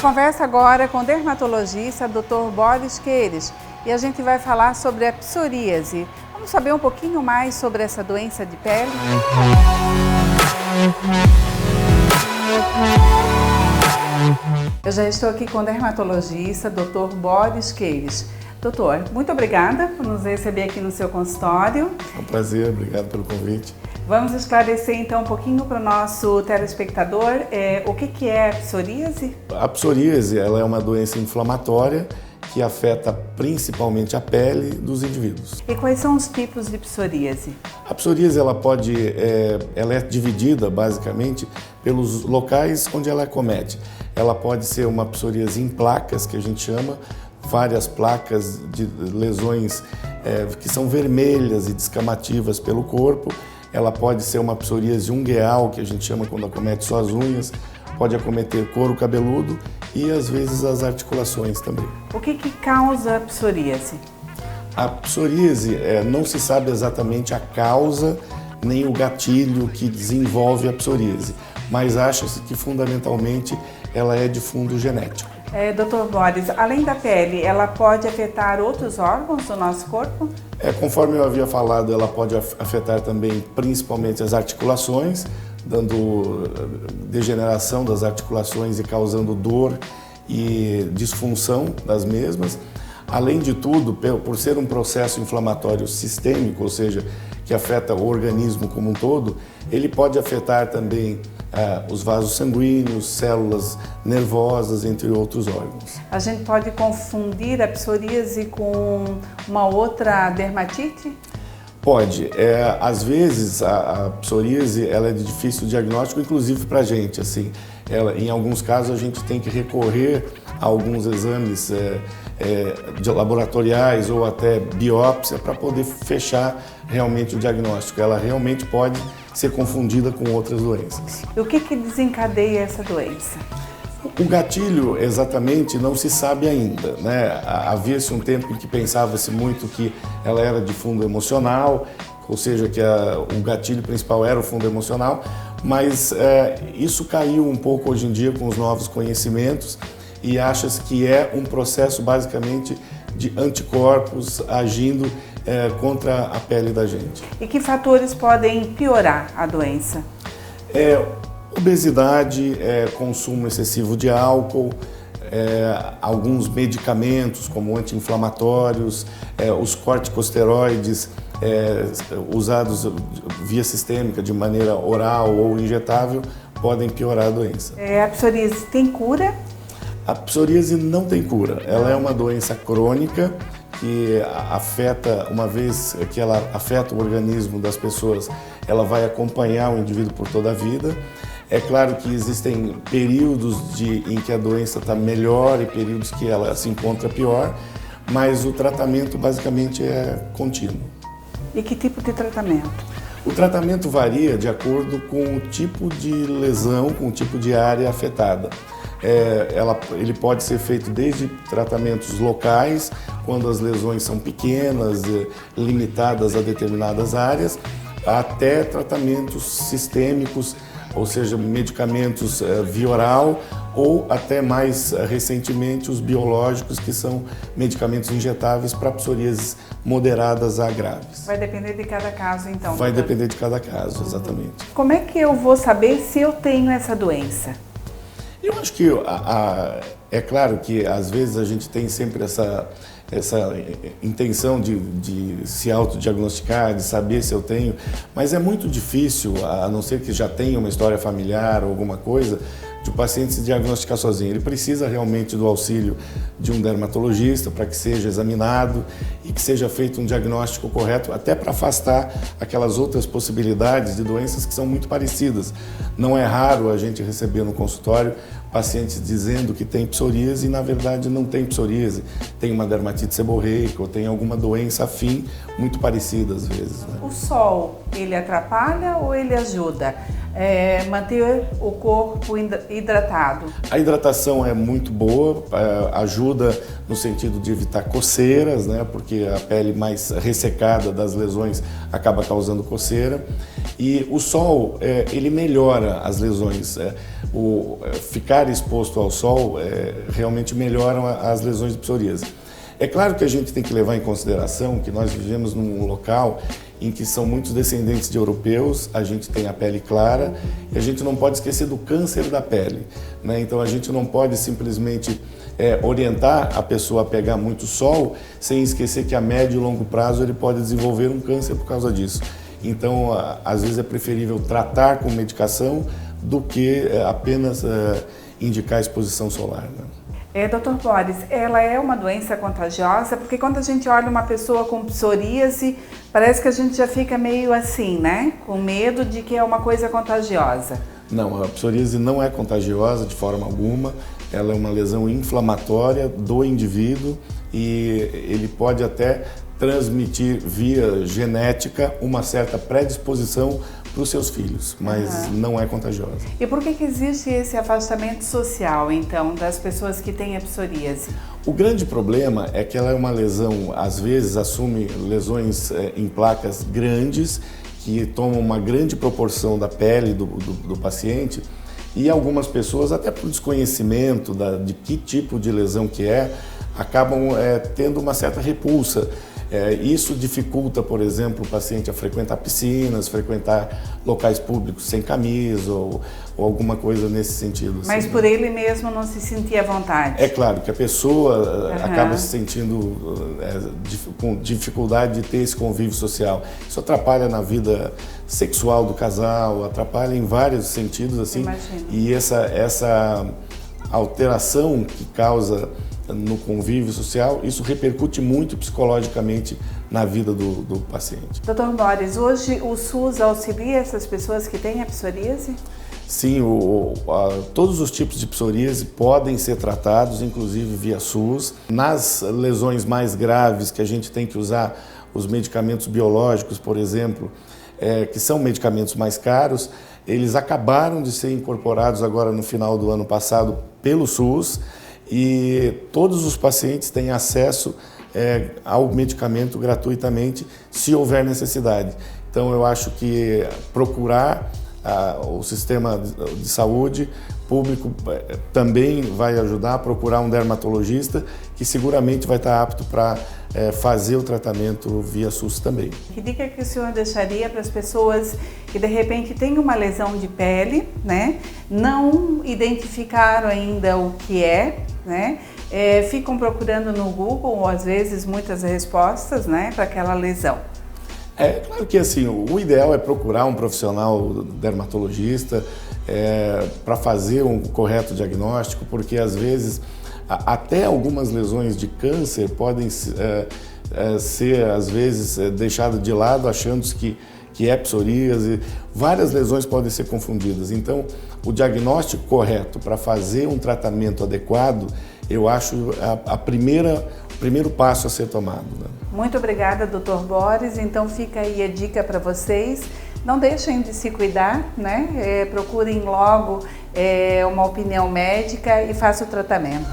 converso agora com o dermatologista Dr. Boris Queires e a gente vai falar sobre a psoríase. Vamos saber um pouquinho mais sobre essa doença de pele? Eu já estou aqui com o dermatologista Dr. Boris Queires. Doutor, muito obrigada por nos receber aqui no seu consultório. É um prazer, obrigado pelo convite. Vamos esclarecer então um pouquinho para o nosso telespectador o que é a psoríase? A psoríase ela é uma doença inflamatória que afeta principalmente a pele dos indivíduos. E quais são os tipos de psoríase? A psoríase ela é dividida basicamente pelos locais onde ela acomete. Ela pode ser uma psoríase em placas, que a gente chama, várias placas de lesões que são vermelhas e descamativas pelo corpo. Ela pode ser uma psoríase ungueal, que a gente chama quando acomete só as unhas, pode acometer couro cabeludo e às vezes as articulações também. O que causa a psoríase? A psoríase não se sabe exatamente a causa nem o gatilho que desenvolve a psoríase, mas acha-se que fundamentalmente ela é de fundo genético. Dr. Boris, além da pele, ela pode afetar outros órgãos do nosso corpo? Conforme eu havia falado, ela pode afetar também principalmente as articulações, dando degeneração das articulações e causando dor e disfunção das mesmas. Além de tudo, por ser um processo inflamatório sistêmico, ou seja, que afeta o organismo como um todo, ele pode afetar também os vasos sanguíneos, células nervosas, entre outros órgãos. A gente pode confundir a psoríase com uma outra dermatite? Pode. Às vezes a psoríase ela é de difícil diagnóstico, inclusive para a gente. Assim, em alguns casos a gente tem que recorrer a alguns exames laboratoriais ou até biópsia para poder fechar realmente o diagnóstico. Ela realmente pode ser confundida com outras doenças. E o que desencadeia essa doença? O gatilho exatamente não se sabe ainda, né? Havia-se um tempo em que pensava-se muito que ela era de fundo emocional, ou seja, que o gatilho principal era o fundo emocional, mas isso caiu um pouco hoje em dia com os novos conhecimentos e acha-se que é um processo basicamente de anticorpos agindo contra a pele da gente. E que fatores podem piorar a doença? Obesidade, consumo excessivo de álcool, alguns medicamentos como anti-inflamatórios, os corticosteroides usados via sistêmica de maneira oral ou injetável podem piorar a doença. A psoríase tem cura? A psoríase não tem cura, ela é uma doença crônica que afeta, uma vez que ela afeta o organismo das pessoas, ela vai acompanhar o indivíduo por toda a vida. É claro que existem períodos em que a doença está melhor e períodos que ela se encontra pior, mas o tratamento basicamente é contínuo. E que tipo de tratamento? O tratamento varia de acordo com o tipo de lesão, com o tipo de área afetada. Ele pode ser feito desde tratamentos locais, quando as lesões são pequenas, limitadas a determinadas áreas, até tratamentos sistêmicos, ou seja, medicamentos via oral ou até mais recentemente os biológicos, que são medicamentos injetáveis para psoríases moderadas a graves. Vai depender de cada caso, então? Vai depender de cada caso, exatamente. Como é que eu vou saber se eu tenho essa doença? Eu acho que é claro que às vezes a gente tem sempre essa intenção de se autodiagnosticar, de saber se eu tenho, mas é muito difícil, a não ser que já tenha uma história familiar ou alguma coisa, de o paciente se diagnosticar sozinho. Ele precisa realmente do auxílio de um dermatologista para que seja examinado e que seja feito um diagnóstico correto, até para afastar aquelas outras possibilidades de doenças que são muito parecidas. Não é raro a gente receber no consultório pacientes dizendo que tem psoríase e na verdade não tem psoríase, tem uma dermatite seborreica ou tem alguma doença afim muito parecida às vezes, né? O sol, ele atrapalha ou ele ajuda? manter o corpo hidratado? A hidratação é muito boa, ajuda no sentido de evitar coceiras, né? Porque a pele mais ressecada das lesões acaba causando coceira. E o sol, ele melhora as lesões. Ficar exposto ao sol realmente melhora as lesões de psoríase. É claro que a gente tem que levar em consideração que nós vivemos num local em que são muitos descendentes de europeus, a gente tem a pele clara e a gente não pode esquecer do câncer da pele, né? Então a gente não pode simplesmente orientar a pessoa a pegar muito sol sem esquecer que a médio e longo prazo ele pode desenvolver um câncer por causa disso. Então às vezes é preferível tratar com medicação do que apenas indicar a exposição solar, né? Dr. Boris, ela é uma doença contagiosa? Porque quando a gente olha uma pessoa com psoríase, parece que a gente já fica meio assim, né? Com medo de que é uma coisa contagiosa. Não, a psoríase não é contagiosa de forma alguma. Ela é uma lesão inflamatória do indivíduo e ele pode até transmitir via genética uma certa predisposição para os seus filhos, mas não é contagiosa. E por que existe esse afastamento social, então, das pessoas que têm a psoríase? O grande problema é que ela é uma lesão, às vezes assume lesões em placas grandes, que tomam uma grande proporção da pele do paciente, e algumas pessoas, até por desconhecimento de que tipo de lesão que acabam tendo uma certa repulsa. Isso dificulta, por exemplo, o paciente a frequentar piscinas, frequentar locais públicos sem camisa ou alguma coisa nesse sentido. Mas assim, por ele mesmo não se sentia à vontade? É claro que a pessoa acaba se sentindo com dificuldade de ter esse convívio social. Isso atrapalha na vida sexual do casal, atrapalha em vários sentidos, assim. Imagino. E essa alteração que causa no convívio social, isso repercute muito psicologicamente na vida do paciente. Dr. Boris, hoje o SUS auxilia essas pessoas que têm a psoríase? Sim, todos os tipos de psoríase podem ser tratados, inclusive via SUS. Nas lesões mais graves, que a gente tem que usar os medicamentos biológicos, por exemplo, que são medicamentos mais caros, eles acabaram de ser incorporados agora no final do ano passado pelo SUS, e todos os pacientes têm acesso ao medicamento gratuitamente, se houver necessidade. Então eu acho que procurar o sistema de saúde público também vai ajudar a procurar um dermatologista que seguramente vai estar apto para fazer o tratamento via SUS também. Que dica que o senhor deixaria para as pessoas que de repente têm uma lesão de pele, né? Não identificaram ainda o que né? Ficam procurando no Google, ou às vezes muitas respostas, né, para aquela lesão? Claro que assim, o ideal é procurar um profissional dermatologista para fazer um correto diagnóstico, porque às vezes até algumas lesões de câncer podem ser às vezes deixadas de lado achando que é psoríase. Várias lesões podem ser confundidas. Então, o diagnóstico correto para fazer um tratamento adequado, eu acho o primeiro passo a ser tomado, né? Muito obrigada, Dr. Boris. Então fica aí a dica para vocês. Não deixem de se cuidar, né? Procurem logo uma opinião médica e façam o tratamento.